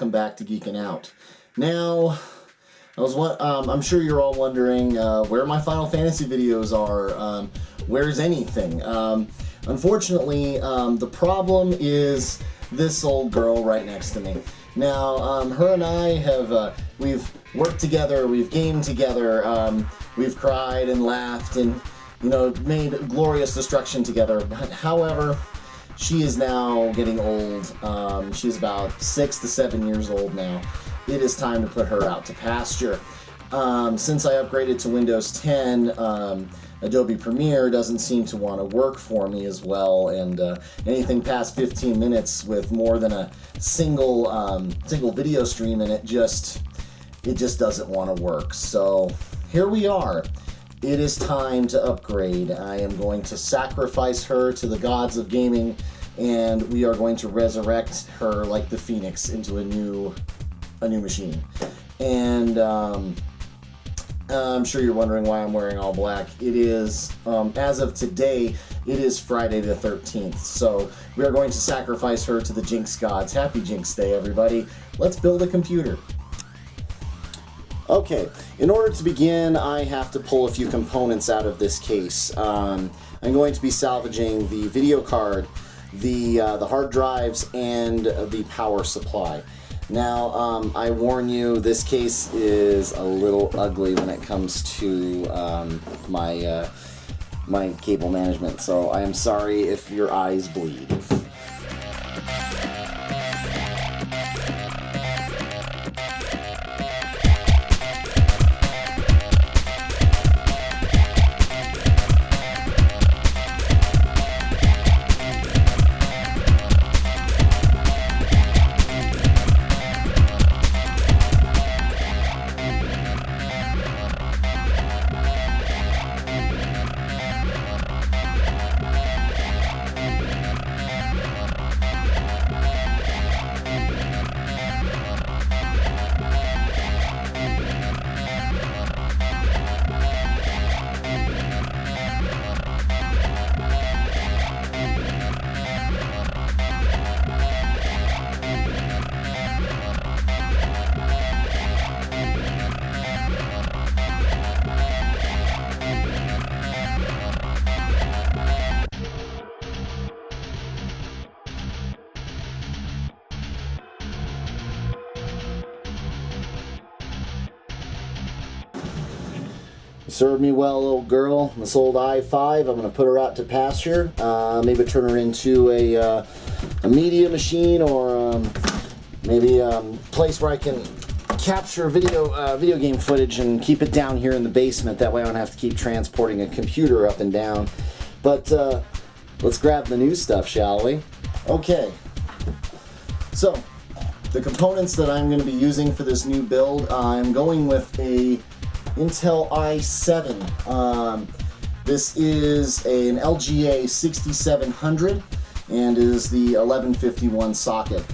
welcome back to Geeking Out. Now, I'm sure you're all wondering where my Final Fantasy videos are. Where's anything? Unfortunately, the problem is this old girl right next to me. Now, her and I have, we've worked together, we've gamed together, we've cried and laughed and, you know, made glorious destruction together. But however, she is now getting old. She's about 6 to 7 years old now. It is time to put her out to pasture. Since I upgraded to Windows 10, Adobe Premiere doesn't seem to want to work for me as well, and anything past 15 minutes with more than a single video stream in it just doesn't want to work. So here we are. It is time to upgrade. I am going to sacrifice her to the gods of gaming, and we are going to resurrect her like the Phoenix into a new machine. And I'm sure you're wondering why I'm wearing all black. It is, as of today, it is Friday the 13th. So we are going to sacrifice her to the Jinx gods. Happy Jinx Day, everybody. Let's build a computer. Okay, in order to begin, I have to pull a few components out of this case. I'm going to be salvaging the video card, the hard drives, and the power supply. Now, I warn you, this case is a little ugly when it comes to my cable management, so I am sorry if your eyes bleed. Serve me well, little girl. This old i5, I'm going to put her out to pasture. Maybe turn her into a media machine, or maybe a place where I can capture video game footage and keep it down here in the basement. That way I don't have to keep transporting a computer up and down. But let's grab the new stuff, shall we? Okay. So, the components that I'm going to be using for this new build, I'm going with a Intel i7. This is an LGA 6700 and is the 1151 socket.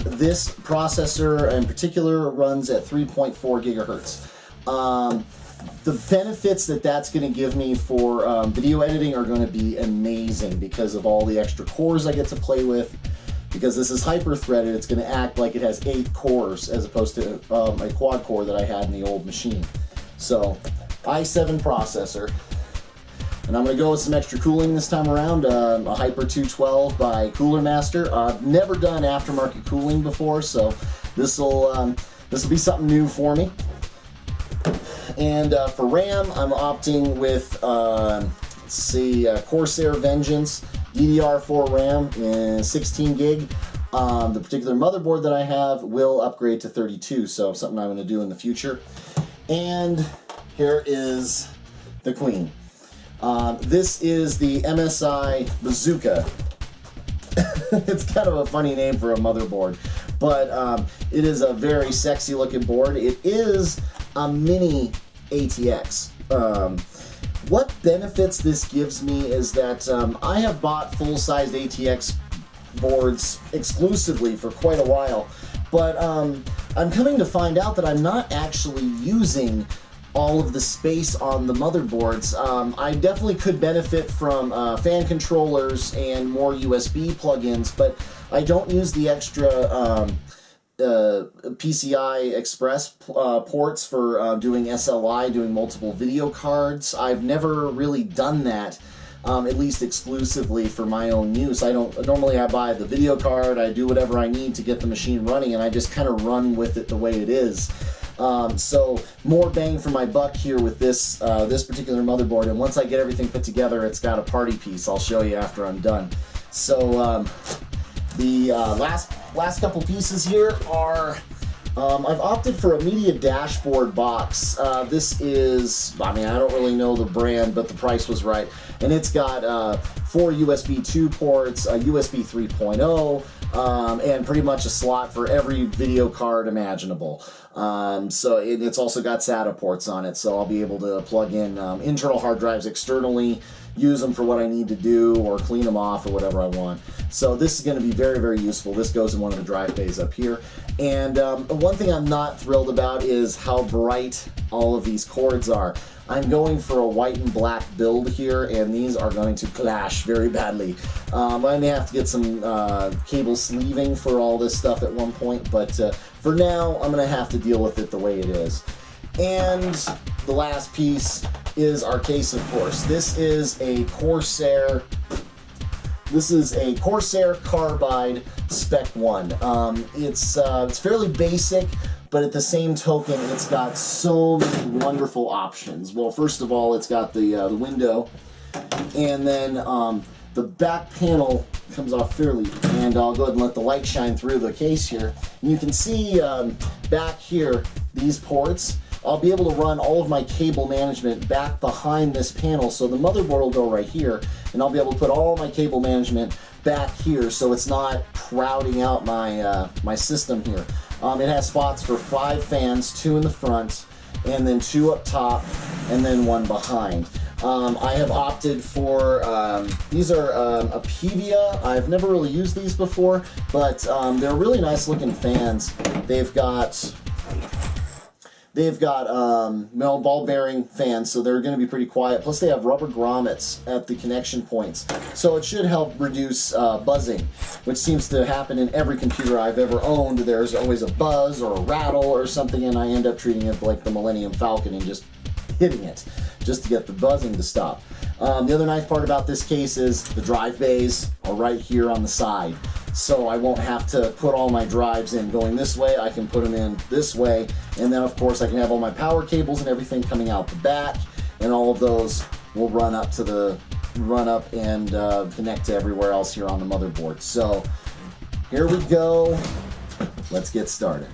This processor in particular runs at 3.4 gigahertz. The benefits that that's going to give me for video editing are going to be amazing because of all the extra cores I get to play with. Because this is hyper-threaded, it's going to act like it has 8 cores as opposed to a quad core that I had in the old machine. So, i7 processor, and I'm going to go with some extra cooling this time around, a Hyper 212 by Cooler Master. I've never done aftermarket cooling before, so this will be something new for me. And for RAM, I'm opting with, Corsair Vengeance DDR4 RAM in 16 gig. The particular motherboard that I have will upgrade to 32, so something I'm going to do in the future. And here is the Queen. This is the MSI Bazooka. It's kind of a funny name for a motherboard, but it is a very sexy looking board. It is a mini ATX. What benefits this gives me is that I have bought full-sized ATX boards exclusively for quite a while, but I'm coming to find out that I'm not actually using all of the space on the motherboards. I definitely could benefit from fan controllers and more USB plugins, but I don't use the extra PCI Express ports for doing SLI, doing multiple video cards. I've never really done that, at least exclusively for my own use. Normally I buy the video card, I do whatever I need to get the machine running, and I just kind of run with it the way it is. So more bang for my buck here with this this particular motherboard, and once I get everything put together, it's got a party piece. I'll show you after I'm done. So the last couple pieces here are, I've opted for a media dashboard box. This is, I mean, I don't really know the brand, but the price was right. And it's got 4 USB 2 ports, a USB 3.0, and pretty much a slot for every video card imaginable. So it's also got SATA ports on it, so I'll be able to plug in internal hard drives externally, use them for what I need to do, or clean them off, or whatever I want. So this is going to be very, very useful. This goes in one of the drive bays up here. And one thing I'm not thrilled about is how bright all of these cords are. I'm going for a white and black build here, and these are going to clash very badly. I may have to get some cable sleeving for all this stuff at one point, but for now, I'm going to have to deal with it the way it is. And the last piece is our case, of course. This is a Corsair. This is a Corsair Carbide Spec 1. It's fairly basic, but at the same token, it's got so many wonderful options. Well, first of all, it's got the window, and then the back panel comes off fairly, and I'll go ahead and let the light shine through the case here. And you can see back here, these ports, I'll be able to run all of my cable management back behind this panel, so the motherboard will go right here, and I'll be able to put all my cable management back here, so it's not crowding out my my system here. It has spots for 5 fans, 2 in the front, and then 2 up top, and then 1 behind. I have opted for, these are a Pivia. I've never really used these before, but they're really nice looking fans. They've got ball bearing fans, so they're going to be pretty quiet. Plus they have rubber grommets at the connection points, so it should help reduce buzzing, which seems to happen in every computer I've ever owned. There's always a buzz or a rattle or something, and I end up treating it like the Millennium Falcon and just hitting it just to get the buzzing to stop. The other nice part about this case is the drive bays are right here on the side, so I won't have to put all my drives in going this way. I can put them in this way, and then of course I can have all my power cables and everything coming out the back, and all of those will run up and connect to everywhere else here on the motherboard. So here we go. Let's get started.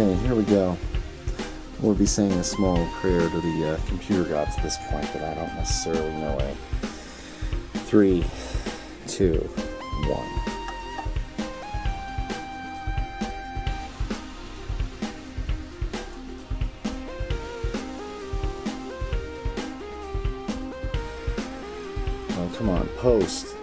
Okay, here we go. We'll be saying a small prayer to the computer gods at this point, but I don't necessarily know it. 3, 2, 1. Oh, come on, post.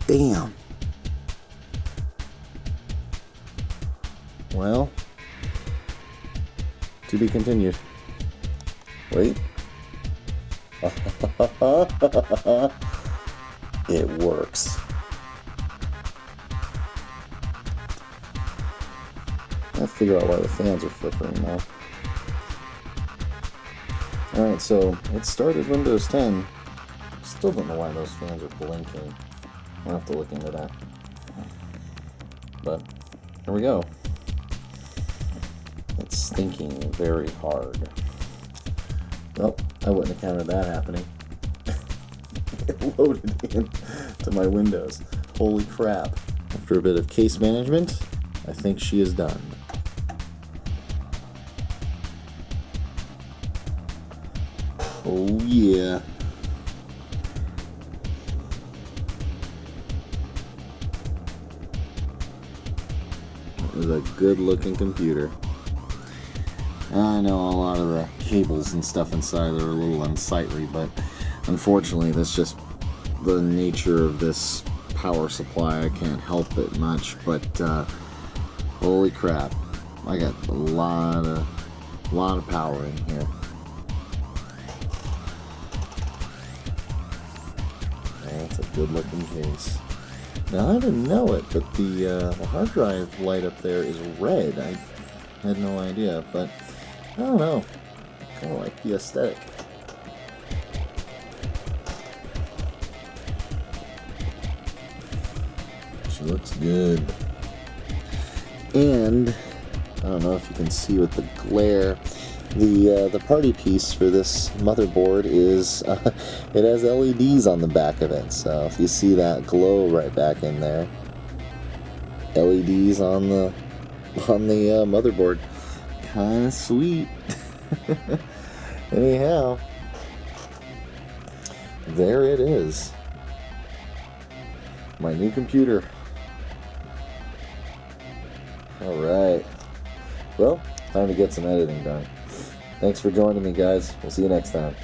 Damn. Well, to be continued. Wait. It works. I'll figure out why the fans are flickering now. Alright, so it started Windows 10. Still don't know why those fans are blinking. I'll have to look into that. But here we go. It's thinking very hard. Well, I wouldn't have counted that happening. It loaded in to my Windows. Holy crap. After a bit of case management, I think she is done. Oh yeah. It was a good looking computer. I know a lot of the cables and stuff inside are a little unsightly, but unfortunately that's just the nature of this power supply. I can't help it much, but holy crap, I got a lot of power in here. That's a good looking case. Now I didn't know it, but the hard drive light up there is red. I had no idea, but I don't know. I kind of like the aesthetic. She looks good. And I don't know if you can see with the glare, the party piece for this motherboard is it has LEDs on the back of it. So if you see that glow right back in there, LEDs on the motherboard, kind of sweet. Anyhow, there it is, my new computer. All right, well, time to get some editing done. Thanks for joining me, guys. We'll see you next time.